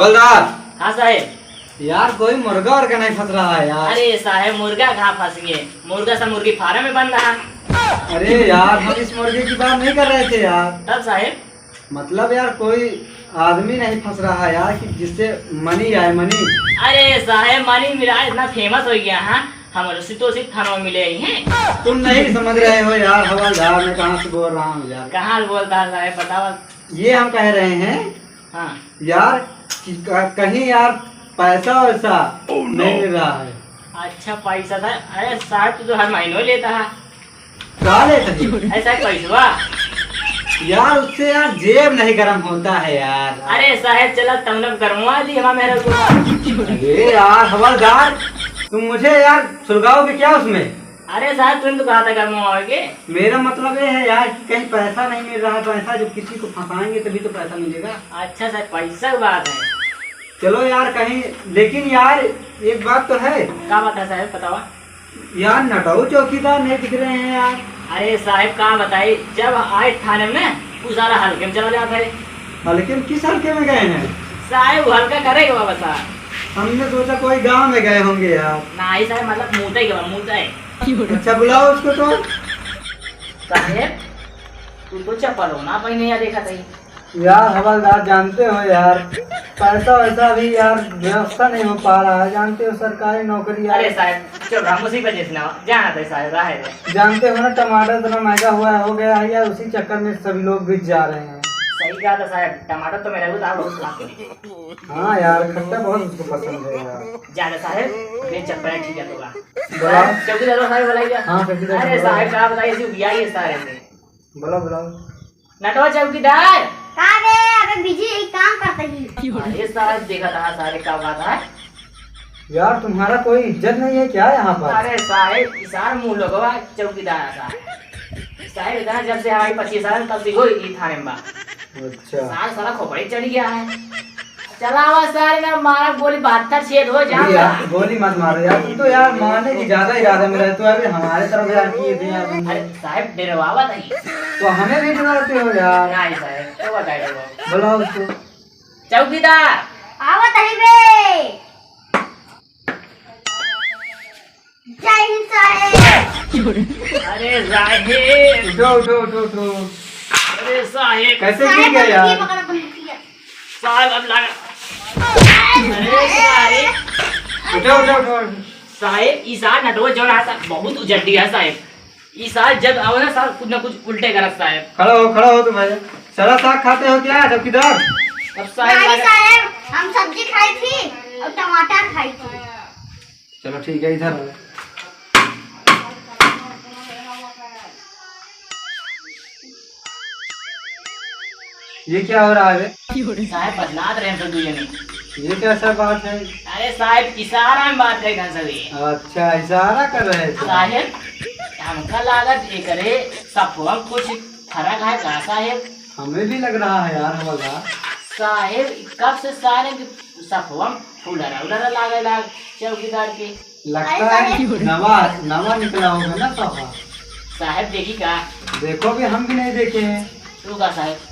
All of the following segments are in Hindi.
हवलदार। हाँ साहेब। यार कोई मुर्गा और नहीं फंस रहा है यार। अरे साहेब मुर्गा कहाँ फंस गए, मुर्गा सब मुर्गी फार्म में बन रहा। अरे यार हम इस मुर्गे की बात नहीं कर रहे थे यार। तब साहेब मतलब यार कोई आदमी नहीं फंस रहा है यार कि जिससे मनी आए मनी। अरे साहेब मनी मिला इतना फेमस हो गया है, हम तो थानों में मिले ही हैं। तुम नहीं समझ रहे हो यार हवलदार, मैं कहाँ से बोल रहा हूँ यार। कहाँ बोलता है साहेब बताओ। ये हम कह रहे हैं हाँ यार कि कहीं यार पैसा वैसा नहीं मिल रहा है। अच्छा पैसा था। अरे साहब तू तो हर महीनों लेता है। क्या लेते थे? ऐसा पैसा यार उससे यार जेब नहीं गर्म होता है यार। अरे साहेब चलो तुम लोग गरमवा दी हमारा मेरे को। अरे यार हवलदार तुम मुझे यार सुलगाओगे क्या उसमें? अरे साहब तुम तो कहा था गरमवाओगे। मेरा मतलब ये है यार कि कहीं पैसा नहीं मिल रहा है। पैसा जब किसी को फंसाएंगे तभी तो पैसा मिलेगा। अच्छा साहब पैसा की बात है। चलो यार कहीं, लेकिन यार एक बात तो है। क्या बात है साहब बताओ। यार नटाऊ चौकीदार नहीं दिख रहे हैं यार। अरे साहब कहाँ बताई, जब आए थाने में वो सारा हल्के में चला जाता है। लेकिन किस हल्के में गए हैं? साहब वो हल्का करेगा बाबा साहब। हमने सोचा कोई गांव में गए होंगे यार। नहीं साहब मतलब मुँह ही गवा मुँह है। अच्छा बुलाओ उसको तो। साहेब तू तो चप्पल होना पहने या देखा था। यार हवलदार जानते हो यार पैसा वैसा भी यार व्यवस्था नहीं हो पा रहा है। जानते हो सरकारी नौकरी यार। अरे साहब चलो हम उसी वजह से ना जाना था साहब राह है। जानते हो ना टमाटर इतना महंगा हुआ हो गया है यार, उसी चक्कर में सभी लोग बिक जा रहे हैं। सही कहा था साहब, टमाटर तो मेरा भी था बहुत खाते हैं। हाँ यार खट्टा बहुत उसको पसंद है यार। ज्यादा साहब ये चप्पल ठीक है तो बोला चौकीदार साहब बुलाइए। हाँ चौकीदार। अरे साहब क्या बताइए इसी बिया ये सारे से। बोलो बोलो। नटवा चौकीदार कहाँ गए? अबे बिजी एक काम करते ही। अरे साहब देखा था सारे क्या बात है। यार तुम्हारा कोई इज्जत नहीं है क्या यहाँ पर? अरे साहब इसार मुंह लगवा चौकीदार साहब इतना जब से हमारी 25 साल तब से हो ही थाने में। अच्छा साल साला खोपड़ी चढ़ गया है। चला हुआ सारे ना मारा गोली 72 छेद हो यार जाएगा। गोली मत मारो यार, तुम तो यार मारने की ज्यादा इरादा में रहते हो। अभी हमारे तरफ यार किए थे यार। अरे साहब डरवावा नहीं। तो हमें भी डराते हो यार। नहीं साहब क्या बताएगा। बुलाओ उसको। चौकीदार आवत है बे। जय हिंद साहेब। अरे साहेब उठो उठो उठो उठो। अरे साहेब कैसे गिर गया यार? साहब अब लगा। अरे साहेब उठो उठो उठो। साहेब ईसार नटवा जो ना बहुत उजड्डी है साहेब। ईसार जब आओ ना साहब कुछ ना कुछ उल्टे करत साहेब। खड़ा हो तुम। सारा साग खाते हो क्या चौकीदार? अब साहेब नहीं लगा- साहेब हम सब्जी खाई थी और टमाटर खाई थी। चलो ठीक है इधर। ये क्या हो रहा है? साहेब बदलात रहे हैं सब दुनिया में। ये कैसा बात है? अरे साहेब इशारा में बात है कहाँ से। अच्छा इशारा कर रहे थे। साहेब हमका लागत एकरे सफवा कुछ फर्क है का साहेब? हमें भी लग रहा है यार हवलदार। साहेब कब से सारे सफवा फूलरा उलरा लागेला चौकीदार के। लगता है कि नवा नवा निकला होगा ना सोफा। साहेब देखी का देखो भी हम भी नहीं देखे हैं। तू का साहेब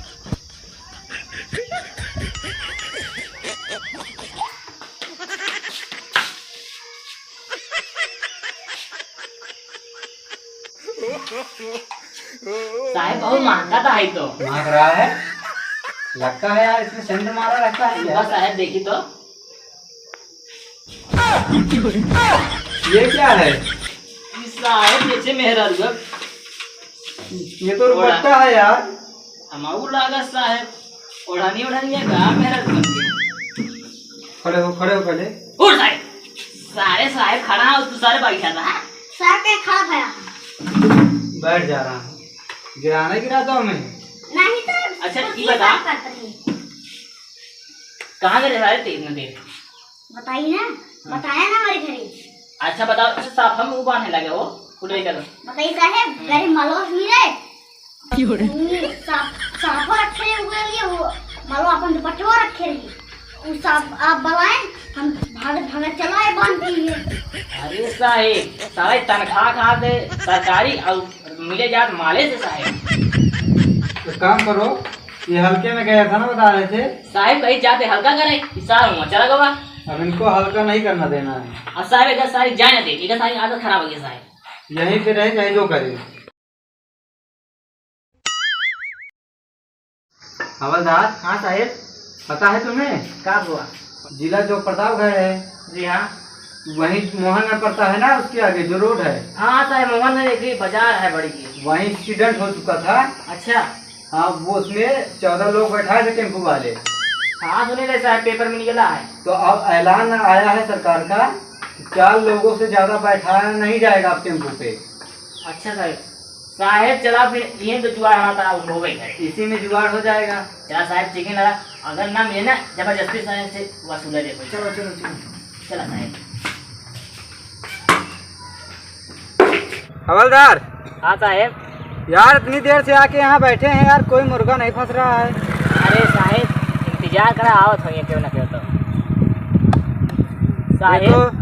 साहेब बहुत महंगा था तो मांग रहा है। लगता है यार इसमें सेंध मारा रहता है बस यार। साहेब देखी तो ये क्या है? इस साहेब नीचे मेहरा रुआ ये तो रुपट्टा है यार। हमाऊ लागत साहेब ओढ़ानी ओढ़ानी है का मेहरा रुआ। खड़े हो पहले। उठ साहेब सारे साहेब खड़ा हो तू सारे बैठा था। सर के खा खाया बैठ जा रहा हूँ। गिराना गिराता हूँ मैं। नहीं सर। अच्छा, बस ये ये बता। काम करते ही। कहाँ गए सारे तेज न देर। बताइए ना, बताया ना हमारे घरे। अच्छा बताओ अच्छा साफ हम मुंह बांधने लगे वो उठे कर। बताइए साहेब घरे मलवा मिले साफो रखे हुए लिए वो मलवा अपन दुपट्टो रखे रही। वो साफ आप बुलाए हम भागत भागत चलाए बांध के लिए। अरे साहेब सारे तनख्वाह खा दे सरकारी और मिले जात माले से साहेब। तो काम करो ये हल्के में गया था ना, बता रहे थे। साहब कहीं जाते हल्का करे, इस साल वहाँ चला गवा। अब इनको हल्का नहीं करना देना है। अब साहब इधर सारी जाए ना दे, इधर सारी आदत खराब हो गई साहब। यहीं पे रहे चाहे जो करे। हवलदार। हाँ साहब। पता है तुम्हें क्या हुआ? जिला जो प्रतापगढ़ है, जी हाँ। वहीं मोहनगढ़ पड़ता है ना, उसके आगे जो रोड है। हाँ साहब, मोहन में एक बाजार है बड़ी की, वहीं एक्सीडेंट हो चुका था। अच्छा। हाँ, वो उसमें 14 लोग बैठाए थे टेम्पो वाले। हाँ सुने रहे साहब, पेपर में निकला है। तो अब ऐलान आया है सरकार का कि 4 लोगों से ज्यादा बैठाया नहीं जाएगा अब टेम्पो पे। अच्छा साहब। साहब चला फिर ये तो जुआर हमारा हो गई है, इसी में जुगाड़ हो जाएगा। चला साहब चिकन लगा, अगर ना मिले ना जबरदस्ती साहब से वसूला देखो। चलो चलो चलो। चला साहब। हवलदार। हाँ साहब। यार इतनी देर से आके यहाँ बैठे हैं यार, कोई मुर्गा नहीं फंस रहा है। अरे साहब इंतजार करा, आवत हो क्यों ना क्यों तो साहब।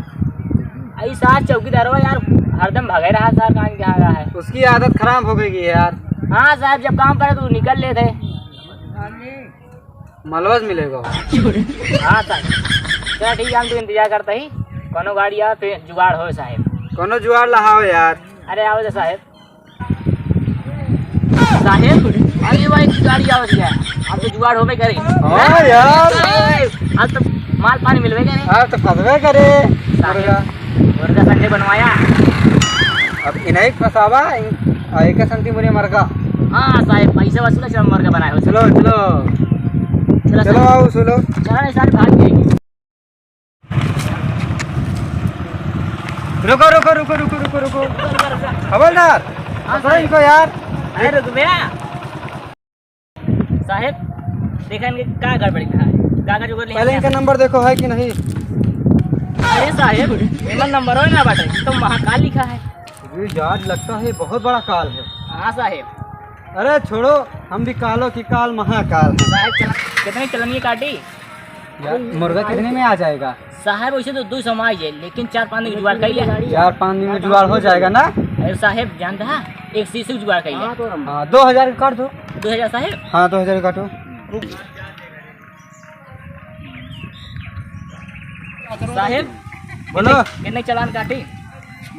आई साहब चौकीदार हो यार, हरदम भगे रहा सर, कहाँ क्या रहा है। उसकी आदत खराब हो गई है यार। हाँ साहब, जब काम करे तो निकल लेते। मलबस मिलेगा। हाँ साहब चलो ठीक है, हम तो इंतजार करते ही कोनो गाड़ी आओ तो जुगाड़ हो साहब। कोनो जुगाड़ लगाओ यार। अरे आओ तो साहब। साहब अरे भाई गाड़ी आओ दिया, अब तो जुगाड़ होबे करे। हाँ यार, आज तो माल पानी मिलवे करे। हाँ तो फंसवे करे मुर्गा। मुर्गा संडे बनवाया, अब इन्हें फंसावा, एक संती मुरे मरगा। हाँ साहब पैसा वसूला, चलो मुर्गा बनाए हो। चलो चलो चलो चलो आओ सुनो। चलो नहीं साहब भाग जाएगी। रुको रुको रुको रुको रुको रुको। हवलदार पकड़ो इनको यार। अरे रुक भैया साहब, देखा इनके क्या गड़बड़ी था, कागज जुगाड़ पहले इनका नंबर देखो है कि नहीं। अरे साहब पेमेंट नंबर हो ना बाटे, तो महाकाल लिखा है। अरे यार लगता है बहुत बड़ा काल है। हाँ साहब। अरे छोड़ो, हम भी कालो की काल महाकाल है। साहब चला कितने चलनी काटी यार मुर्गा कितने में आ जाएगा? साहब वैसे तो 200 में आई है, लेकिन 4-5 दिन जुगाड़ कर लिया। 4-5 दिन में जुगाड़ हो जाएगा ना। अरे साहब जानता है, एक शीशे की जुगाड़ कर लिया। हाँ 2000 काट दो। 2000 साहब। हाँ 2000 काटो। साहब बोलो। कितने चलान काटी?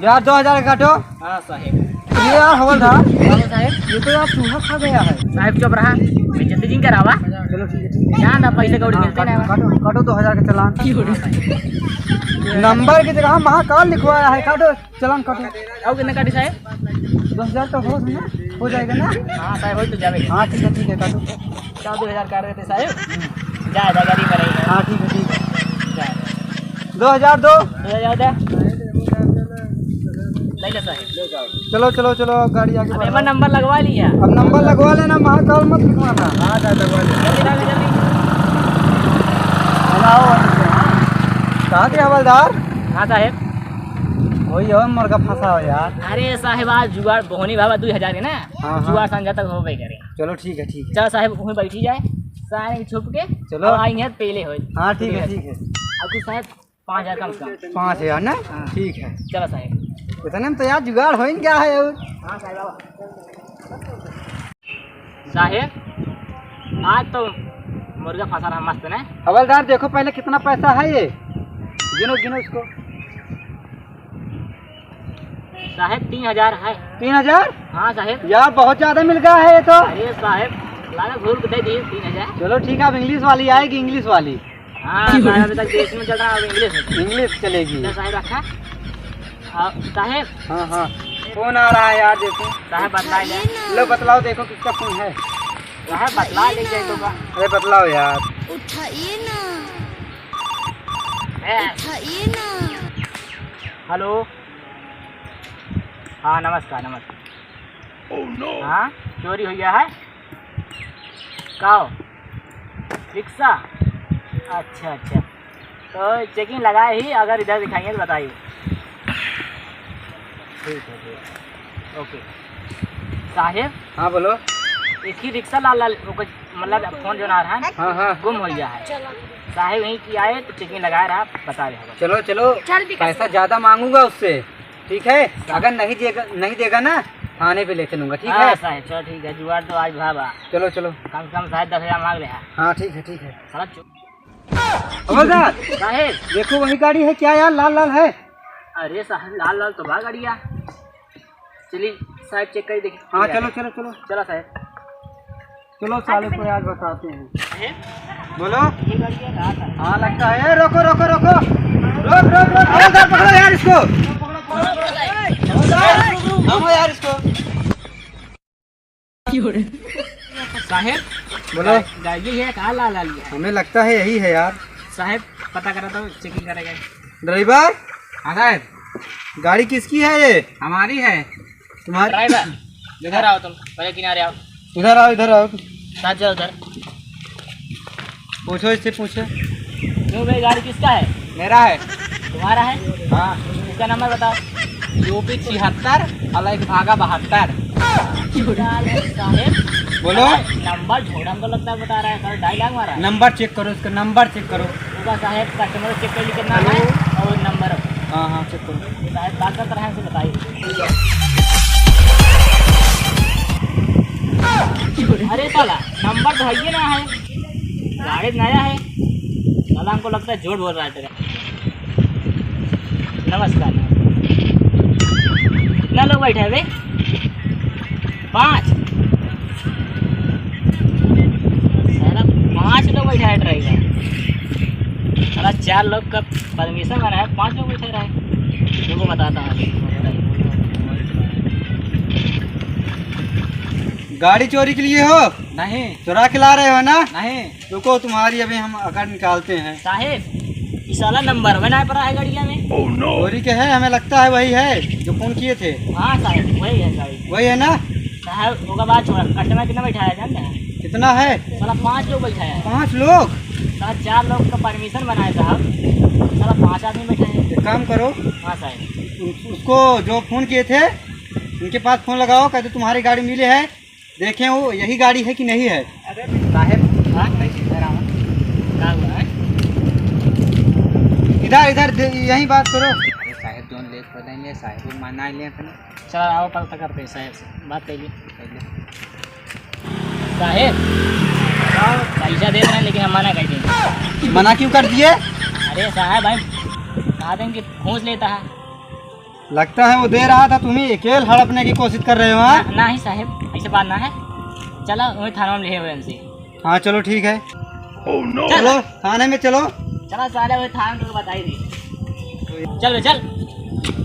यार 2000 काटो। हाँ साहब। ये यार हवलदार, बोलो साहब। ये तो यार चूहा खा गया है। साहब चुप रहा, बेइज्जती जिन करावा। चलो ठीक है। यहाँ ना पैसे कौड़ी मिलते ना। काटो काटो 2000 का चालान। नंबर की जगह महाकाल लिखवाया है। काटो चालान काटो। और कितने काटी साहब? 2000 तो हो जाएगा ना। हाँ साहब हो तो जावे। हाँ ठीक है काटो। 2000 काट देते साहब, जाए गाड़ी में रहेगा। हाँ ठीक है 2000 दो। 2000 दे नहीं ले साहब। चलो चलो चलो गाड़ी आगे अब बढ़ाओ। एमन नंबर लगवा लिया। अब नंबर लगवा लेना, महाकाल मत लिखवाना। हाँ लगवा लेना। जल्दी कहाँ थे हवलदार? हाँ साहब। वही हो मुर्गा फंसा हो यार। अरे साहब आज जुगाड़ बोहनी भावा 2000 के ना, हाँ। जुगाड़ संजा तक हो गई करे। चलो ठीक है ठीक है। चलो साहब वहीं बैठी जाए, सारे छुप के चलो। अब आएंगे तो पहले हो। हाँ ठीक है ठीक है। अब कुछ साहब 5000 कम से कम। 5000 ना। हाँ। ठीक है। चलो साहब। इतने में तो यार जुगाड़ हो ही क्या है और। हाँ साहब। साहब आज तो मुर्गा फंसा रहा मस्त ना। हवलदार देखो पहले कितना पैसा है ये, गिनो गिनो इसको। साहब 3000 है। 3000? हाँ साहब। यार बहुत ज्यादा मिल गया है ये तो। अरे साहब लाना भूल के दे दिए 3000। चलो ठीक है, अब इंग्लिश वाली आएगी, इंग्लिश वाली। हाँ साहब अभी तक देश में चल रहा है, अब इंग्लिश में। इंग्लिश चलेगी। क्या साहब रखा? हाँ साहब। हाँ हाँ फोन आ रहा है यार, देखो। साहब बतला ले। लो बतलाओ, देखो किसका फोन है। साहब बतला ले जाए तो का। अरे बतलाओ यार। उठाइए ना, उठाइए ना। हेलो। हाँ नमस्कार नमस्कार। हाँ चोरी हो गया है? काओ रिक्शा? अच्छा अच्छा, तो चेकिंग लगाए ही, अगर इधर दिखाएंगे तो बताइए। ठीक है ओके। साहेब। हाँ बोलो। इसकी रिक्शा लाल लाल मतलब फोन जो ना रहा है, हाँ हाँ गुम हो गया है। साहेब यहीं की आए तो चेकिंग लगा रहा, बता रहे। चलो चलो पैसा ज्यादा मांगूंगा उससे, ठीक है? अगर नहीं देगा ना थाने पे लेके लूंगा, ठीक हाँ है? साहब चलो ठीक है, जुगाड़ तो आज भाबा चलो चलो। कम से कम साहब 10,000 मांग ले है। हाँ ठीक है ठीक है। साला हवलदार साहेब, देखो वही गाड़ी है क्या यार, लाल लाल है। अरे साहब लाल लाल तो बा गाड़िया। चलिए साहब चेक कर देखिए। हाँ चलो चलो चलो चलो साहब। चलो साले को आज बताते हैं। साहब बोलो। ये गाड़िया कहाँ था? हाँ लगता है। रोको रोको रोको, रोक रोक रोक, हवलदार पकड़ो यार इसको, थामो यार इसको। साहब बोलो। गाड़ी है कहाँ लाल लाल है? हमें लगता है यही है यार। साहब पता करा तो चेकिंग करेगा। ड्राइवर हाँ साहब गाड़ी किसकी है ये? हमारी है। तुम्हारी? ड्राइवर इधर आओ, तुम पहले किनारे आओ। इधर आओ इधर आओ, साथ चलो उधर। पूछो इससे पूछो। क्यों भाई गाड़ी किसका है? मेरा है। तुम्हारा है? हाँ। इसका नंबर बताओ। यूपी 76 अलग भागा 72। साहेब बोलो। नंबर झोड़ा हमको लगता है बता रहा है, सर 2.5 लाख मारा है। नंबर चेक करो, इसका नंबर चेक करो। होगा साहेब, कस्टमर चेक कर ली कितना है और नंबर। हाँ हाँ चेक करो। साहेब बात कर रहे हैं से बताइए। अरे साला नंबर तो है ना है, गाड़ी नया है। साला हमको लगता है झूठ बोल रहा है तेरा। नमस्कार। कितना लोग बैठे हैं भाई? 5। साला 5 लोग बैठा है ड्राइवर। साला 4 लोग का परमिशन बना है, 5 लोग बैठे रहे। देखो बताता हूँ। गाड़ी चोरी के लिए हो? नहीं चुरा के ला रहे हो ना? नहीं रुको तुम्हारी अभी हम अकड़ निकालते हैं। साहेब, इस साला नंबर बना पड़ा है गाड़िया में। चोरी के है, हमें लगता है वही है जो फोन किए थे। हाँ साहेब वही है गाड़ी। वही है ना? साहब होगा बात छोड़ा, कस्टमर कितना बैठा है जानते हैं? कितना है? साला 5 लोग बैठा है। 5 लोग? साला 4 लोग का परमिशन बनाया साहब, साला 5 आदमी बैठे हैं। एक काम करो, हाँ साहब। उसको जो फोन किए थे उनके पास फोन लगाओ, कहते तुम्हारी गाड़ी मिली है, देखें वो यही गाड़ी है कि नहीं है। अरे साहब हाँ इधर आओ। क्या हुआ है? इधर इधर यही बात करो। अरे साहेब जोन लेट कर देंगे, साहेब माना ले अपने। चलो आओ पता करते हैं साहेब से बात करिए। साहेब पैसा दे रहे हैं लेकिन हम मना कर देंगे। मना क्यों कर दिए? अरे साहब भाई कहा देंगे घूस लेता है। लगता है वो दे रहा था, तुम ही अकेले हड़पने की कोशिश कर रहे हो। हाँ नहीं साहब ऐसे बात ना है। चलो वही थाना में ले हुए उनसे। हाँ चलो ठीक है। चलो थाने में चलो। चलो सारे वही थाना में तो बता ही दी। चल चल।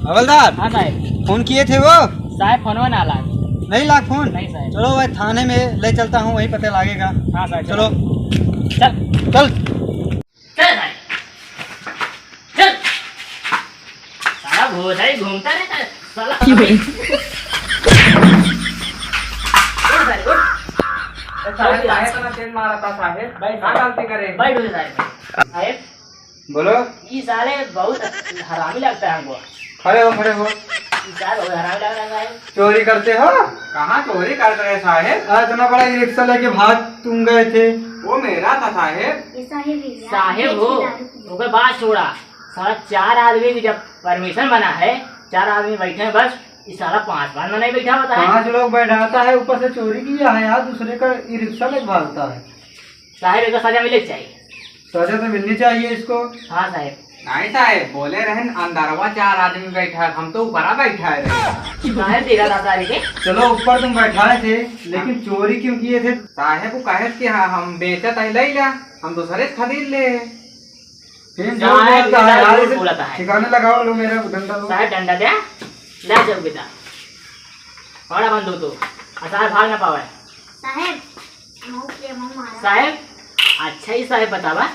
हवलदार हाँ साहब। फोन किए थे वो? साहब फोनवा ना ला। नहीं लाख फोन? नहीं साहब। चलो वही थाने में ले चलता हूँ, वहीं पता लगेगा। हाँ साहब चलो चल चल। चल भाई चल। साला घूस है घूमता रहता है साला। उठ साले, उठ। बैठ उठ साहब। साहब बोलो। ये साले बहुत हरामी लगता है हमको। खड़े हो खड़े हो। ये साले बहुत हरामी लग रहा है। चोरी करते हो? कहाँ चोरी कर रहे साहेब? आज इतना बड़ा रिक्शा लेके भाग तुम गए थे। वो मेरा था साहेब। ये साहिब है यार, साहेब हो ओके बात छोड़ा। साला 4 आदमी की जब परमिशन बना है, 4 आदमी बैठे हैं बस, इस साला 5 बार नहीं बैठा होता है। 5 लोग बैठाता है, ऊपर से चोरी किया है यार, दूसरे का ई रिक्शा लेके भागता है। साहेब को सजा मिले चाहिए। सजा तो मिलनी चाहिए इसको। हाँ साहेब। नहीं साहेब बोले रहे अंदरवा 4 आदमी बैठा है, हम तो ऊपरा बैठा है। साहेब देखा था सारे के। चलो ऊपर तुम बैठाए थे, लेकिन चोरी क्यों किए थे? साहेब को कहे कि हाँ हम बेचत है ले लिया, हम दूसरे से खरीद ले। फिर जो साहब, बोलता है ये यार, झूठ इसे बोलता है। ठिकाने लगाओ, लो मेरा डंडा लो। साहेब डंडा दे ले जाओ बेटा। बड़ा बंदूक तो साहेब भाग ना पावे। साहेब मुंह के मुंह मारा। साहेब अच्छा ही साहेब बतावा,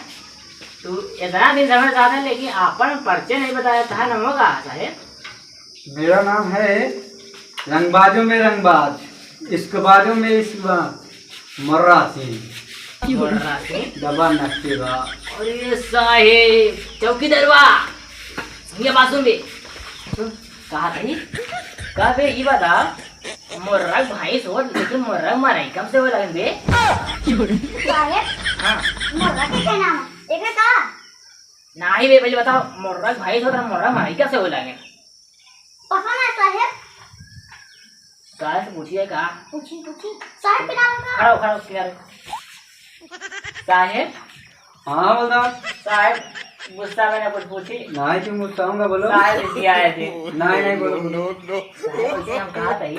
तू इतना दिन समझ रहा था लेकिन अपन परिचय नहीं बताया था ना होगा साहेब। मेरा नाम है रंगबाजों में रंगबाज, इश्कबाजों में इश्कबाज, मर्रा सिंह, दबा नक्शेबा। अरे साहेब चौकीदारवा ये बात सुन बे। कहा था कहा बे ये बता मोर्रा भाई सोच लेकिन मोर्रा मारा कब से हो लगन बे। साहेब हाँ मोरा के क्या नाम है? एक का नहीं बे पहले बताओ मोर्रा भाई सोच मोर्रा मारा कब से हो लगन? पता ना साहेब। साहब से पूछिए कहा पूछी पूछी साहब पे नाम का खड़ा हो, खड़ा हो, किनारे। साहेब हाँ हवलदार। साहेब गुस्सा में ना कुछ पूछी। नहीं तुम गुस्सा होगा बोलो। साहेब इसी आए थे। नहीं नहीं बोलो बोलो। साहेब उसे हम कहा था कि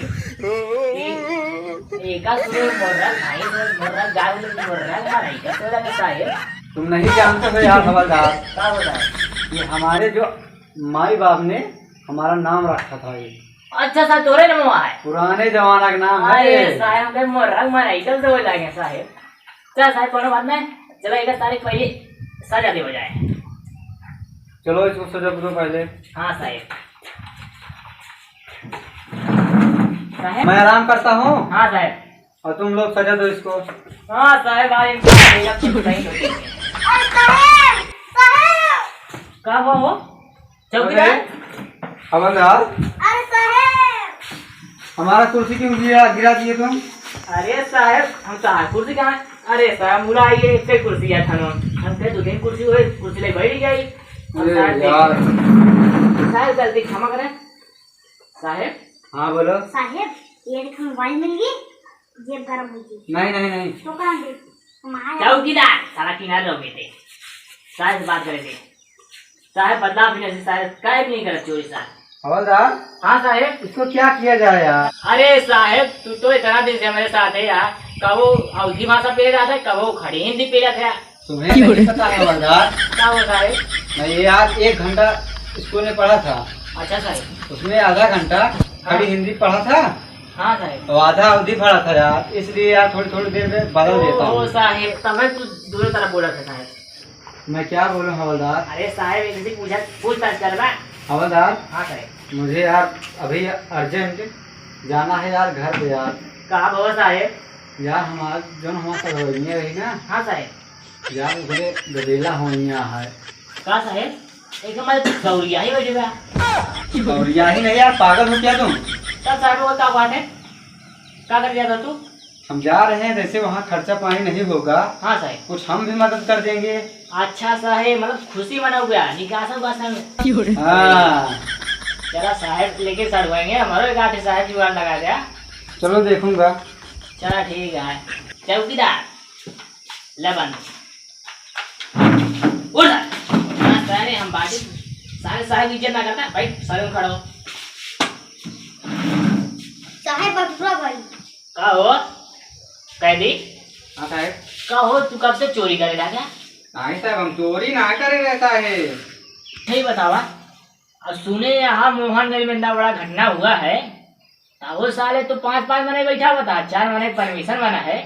एका सुरे बोल रहा भाई बोल रहा गाय बोल रहा हमारा एका सुरे का साहेब तुम नहीं जानते हो यार हवलदार, क्या होता है? ये हमारे जो माई बाप ने हमारा नाम रखा था। ये अच्छा साहब तोरे नाम हुआ है। पुराने जमाना का नाम है अरे ये। साहेब हमके मोरक मारा इधर से हो जाएंगे साहेब। चल साहेब कोनो बात नहीं, चलो एक तारीख पहले सजा दे हो जाए। चलो इसको सजा दो पहले। हाँ साहेब। साहेब मैं आराम करता हूँ हाँ साहेब। और तुम लोग सजा दो इसको। हाँ साहेब आज इनका मेरा कुछ नहीं होती है। अरे साहब साहब क्या हुआ वो चौकीदार? हवलदार अरे साहब हमारा कुर्सी क्यों गिरा दिए तुम? अरे साहेब हम साहब कुर्सी कहाँ है? अरे साहब मुला आइए इससे कुर्सी है थानो हम कहे 2 दिन कुर्सी हुए कुर्सी ले बैठ गई। अरे यार। साहेब गलती क्षमा करें साहेब। हाँ बोलो। साहब ये देखो मोबाइल मिल गई जेब गरम हो गई नहीं नहीं नहीं। तो कहाँ दे हमारा चौकीदार सारा किनारे रह गए थे। साहेब से बात करेंगे साहेब बदलाव भी नहीं साहेब काय भी नहीं करे चोरी साहब। हवलदार हाँ साहेब। इसको क्या किया जाए यार? अरे साहेब तू तो इतना दिन से हमारे साथ है यार, कबो अवधी भाषा पे जाता है कबो खड़ी हिंदी पे जाता है। तुम्हें नहीं पता है हवलदार? क्या हुआ साहेब? मैं ये यार 1 घंटा स्कूल में पढ़ा था, अच्छा साहेब। उसमें आधा घंटा खड़ी हिंदी पढ़ा था हाँ साहेब। और आधा अवधि पढ़ा था यार, इसलिए यार थोड़ी थोड़ी देर में बदल देता ओ हूँ। साहेब तब तू दोनों तरफ बोला था साहेब। मैं क्या बोलूँ हवलदार? अरे साहेब इनसे पूछताछ करवा। हवलदार हाँ साहेब। मुझे यार अभी अर्जेंट जाना है यार घर पे यार। कहा बाबा साहेब? यार हमारा जो हमारा रोइया रही ना हाँ साहेब। यार उधरे गदेला होइया है। कहा साहेब? एक हमारे गौरिया ही हो जाएगा। और यही नहीं यार, पागल हो क्या तुम? तब साहेब वो क्या बात है? क्या कर दिया था तू? हम जा रहे हैं, जैसे वहाँ खर्चा पानी नहीं होगा हाँ साहेब। कुछ हम भी मदद कर देंगे। अच्छा साहेब मतलब खुशी मना हुआ निकासा उगासा में। हाँ चला साहेब लेके सड़वाएंगे हमारे एक आठ साहेब जुगाड़ लगा दिया। चलो देखूंगा। चला ठीक है। चौकीदार लबन उड़ सारे हम बाटी सारे साहेब इज्जत ना करता भाई सारे में खड़ा हो। साहब बटुरा भाई का हो कैदी? हाँ साहब। का हो तू कब से चोरी करेगा क्या? नहीं साहब हम चोरी ना करे रहता है। नहीं बतावा। अब सुने यहाँ मोहनगंज में इतना बड़ा घटना हुआ है, वो साले तो 5-5 महीने बैठा हुआ था, 4 महीने परमिशन बना है।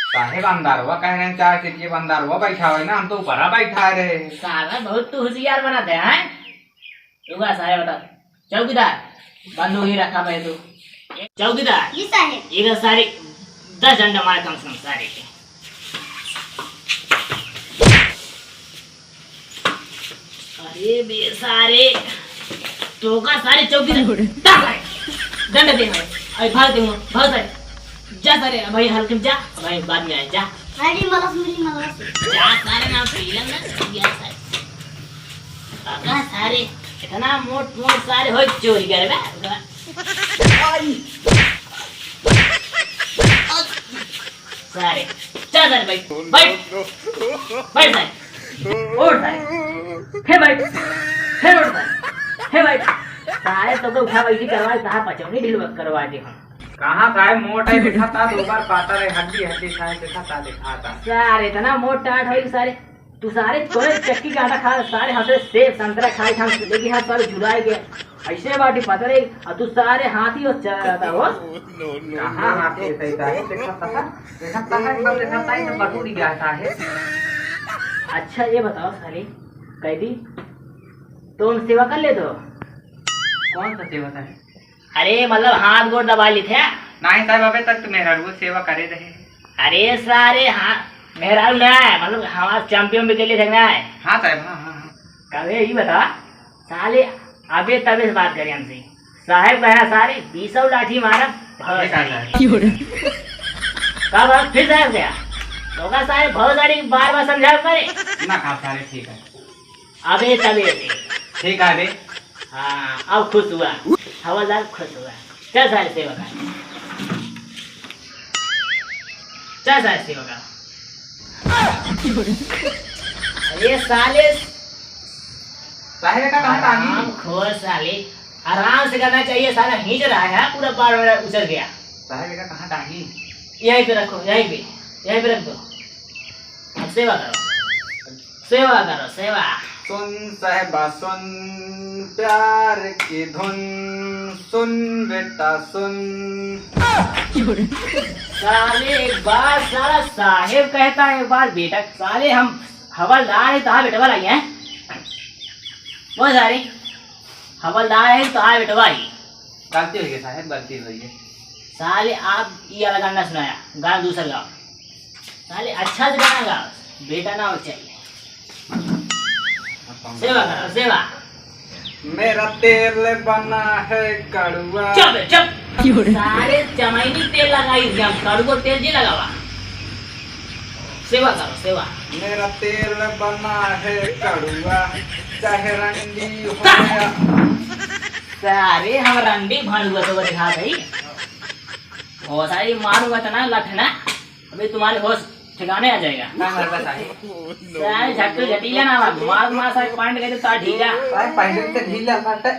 साहेब अंदर हुआ कह रहे हैं 4 सीट अंदर हुआ बैठा हुआ है ना, हम तो ऊपर बैठा रहे। साला बहुत तू होशियार बनाते हैं। रुका सारे बता। चौकीदार बंदूक ही रखा भाई तू। चौकीदार जी साहब एक सारे 10 डंडा मारे कम से कम सारे के। अरे बे सारे तो का सारे चौकीदार दंड दे भाई। अरे भाग दे भाग सारे जा सारे भाई हल्के में जा भाई बाद में आए जा हरी मलस मिली मलस जा सारे ना पीलन ना गया सारे अगा सारे इतना मोट मोट सारे हो चोरी करे बे सारे चल सारे भाई बैठ बैठ सारे उठ सारे हे बैठ हे उठ सारे हे बैठ सारे तो को उठा बैठी करवाए कहा पचौनी ढील करवा दे हम। कहाँ साहब मोटा ही दिखा था, 2 बार पाता रहे हड्डी हड्डी साहब दिखा था। सारे इतना मोट टाट है सारे तू सारे कोई चक्की का आटा खा सारे हंसे सेब संतरा खाए हम लेकिन हाथ सारे झुराए गए ऐसे बाटी पता रही और तू सारे हाथी हो चल रहा था वो। कहाँ हाथी सही साहब देखा था एकदम देखा था तो बटूरी गया साहब। अच्छा ये बताओ साले कैदी तुम सेवा कर ले तो कौन सा सेवा है? अरे मतलब हाथ गोड़ दबा ली थे? नहीं साहब अबे तक तो मेरा रोज सेवा करे रहे। अरे सारे हाँ मेहरा ना है मतलब हमारा चैंपियन भी के लिए देखना है। हाँ साहब हाँ। कभी ये बता साले अबे तबे से बात करें हमसे साहेब कहा सारे 20 लाठी मारा कब फिर साहब गया तो का सारे बहुत सारी बार बार समझा करे ना कहा सारे ठीक है। अबे तबे से ठीक है बे। हाँ अब खुश हुआ हवलदार खुश हुआ। चल साहब सेवा कर, चल साहब सेवा कर। ये साले साहेब का कहाँ टांगी? आराम खोर साले, आराम से करना चाहिए। साला खींच रहा है, पूरा बार मेरा उछल गया। साहेब का कहाँ टांगी? यहीं पे रखो, यहीं पे रख दो। अब सेवा करो, सेवा करो, सेवा। सुन साहेबा सुन, प्यार की धुन सुन, बेटा सुन। साले एक बार साला साहेब कहता है, एक बार बेटा। साले हम हवलदार है, तो बेटवा लाई है वो सारे हवलदार है, तो बेटवा ही। गलती हुई है साहेब, गलती हुई है। साले आप ये वाला गाना सुनाया, गाना दूसरा गाओ। साले अच्छा से गाना गाओ, बेटा ना हो चाहिए। सेवा करो, सेवा। मेरा तेल बना है कड़ुआ। चुप। सारे चमैनी तेल लगाई थी, हम कड़ुआ तेल जी लगावा। सेवा करो, सेवा। मेरा तेल बना है कड़ुआ, चाहे रंडी हो या सारे हम रंडी भाड़ुआ तो दिखा गई। हो सारी मारूंगा तो ना लठना, अभी तुम्हारे होश ठिकाने आ जाएगा। ना मरता साहेब। सारे झटके जटीला ना मार सारे पांड गए तो ढीला। साहेब पहले से ढीला काटे।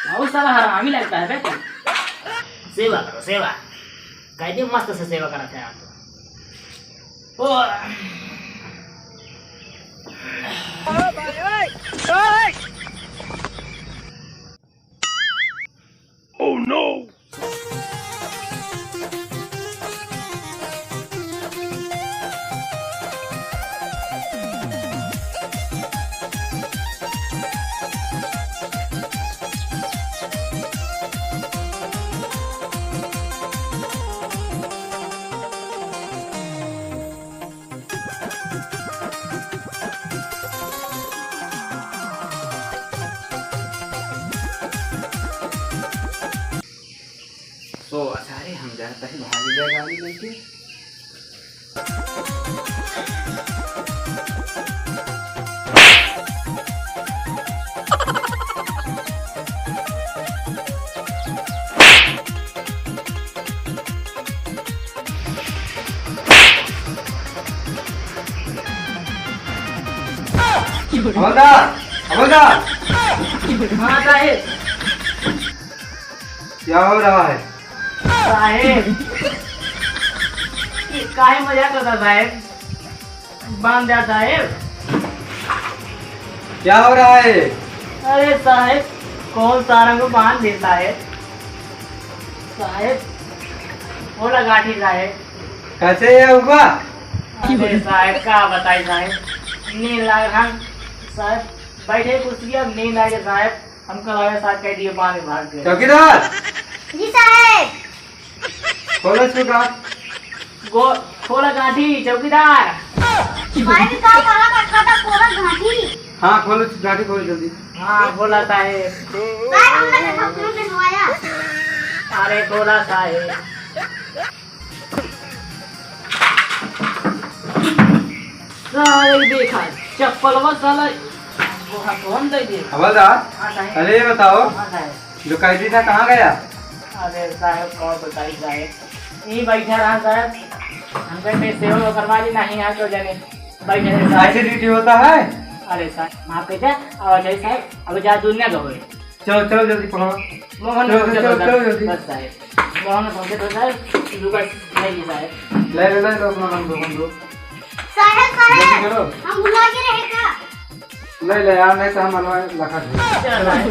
बहुत सारा हरामी लगता है बेटा। सेवा करो, सेवा। कैसे मस्त से सेवा करते हैं आप तो। ओ Oh no! तो सारे हम जाते हैं भाग गया गाड़ी लेके। हवलदार, हवलदार, हाँ साहेब। क्या हो रहा है? साहेब ये काहे मजाक करता साहेब? बांध दिया साहेब। क्या हो रहा है? अरे साहेब कौन सारंग को बांध देता है साहेब? बोला गाठी साहेब। कैसे ये हुआ? अरे साहेब क्या बताई साहेब, नींद लाग रहा साहेब। बैठे कुर्सी, अब नींद आ गई साहेब। हमको लगा साहब कह दिए बांध के भाग गए। चौकीदार, जी साहेब। खोलो इसको गाँठ। खोला गाठी चौकीदार। भाई भी कहा रखा था कोरा घाटी। हाँ खोलो, गाठी खोलो जल्दी। हाँ बोला साहेब। साहेब हमने तो सपनों में सोया। अरे बोला साहेब। साले देखा चप्पल साला वो कौन दे दिए? हवलदार, हाँ साहेब। पहले ये बताओ, हाँ साहेब। जो कैदी था कहाँ गया? अरे साहब कौन बताई साहब, यही बैठा रहा साहब। हम कहते सेवा करवा ली नहीं यहाँ तो जगह बैठे रहे साहब। ऐसे ड्यूटी होता है? अरे साहब माफ कीजिए, और जय साहब अब जा दुनिया का होए। चलो चलो जल्दी पढ़ो। मोहन चलो, पहुंचे चलो, तो चलो, जल्दी। बस साहब मोहन पहुंचे तो साहब रुका नहीं साहब। ले ले ले लो अपना बंदूक, बंदूक साहेब जल्दी साहेब करो। हम भुला के रहे का। ले ले यार, नहीं तो हम अलवा लखा चलो साहब।